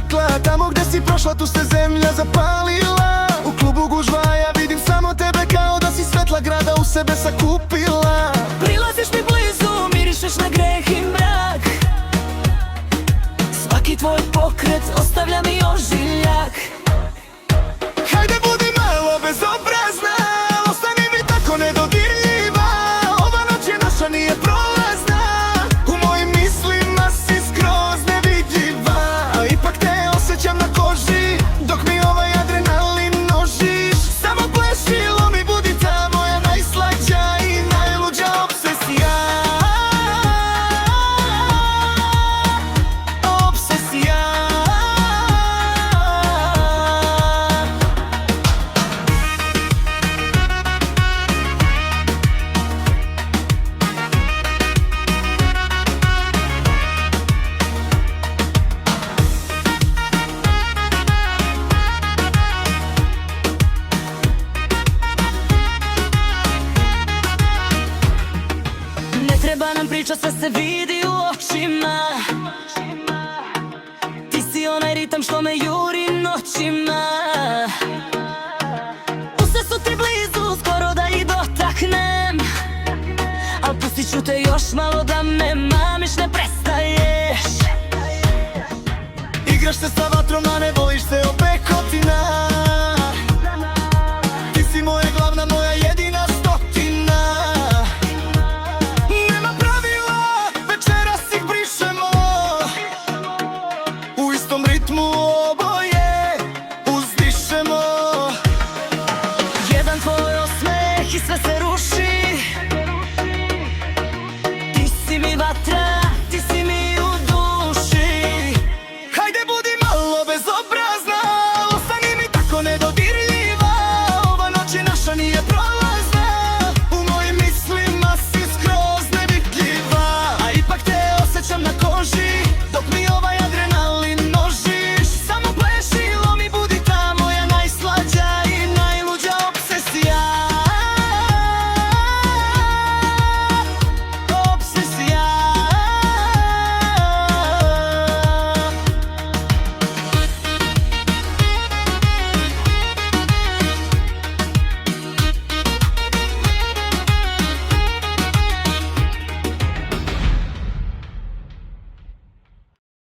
stakla. Tamo gde si prošla tu se zemlja zapalila. U klubu gužva ja vidim samo tebe, kao da si svetla grada u sebe sakupila. Prilaziš mi blizu, mirišeš na greh i mrak. Svaki tvoj pokret ostavlja mi ožiljak. Hajde budi malo bezobrazna, ostani mi tako nedodirljiva. Ova noć je naša, nije prolazna. U mojim mislima si skroz nevidljiva, a ipak te osjećam na koži dok mi ovaj adrenalin množiš. Samo pleši, lomi, budi ta moja najslađa i najluđa obsesija. Obsesija. Ne treba nam priča, sve se vidi u očima. Ti si onaj ritam što me juri noćima. Usta su ti blizu, skoro da ih dotaknem. Al pustit ću te još malo da me mamiš, ne prestaješ. Igraš se sa vatrom, a ne bojiš se opekotina. Ti si moja glavna, moja jedina stotina. Nema pravila, večeras ih brišemo. U istom ritmu oboje uzdišemo. Jedan tvoj osmeh i sve se ruši.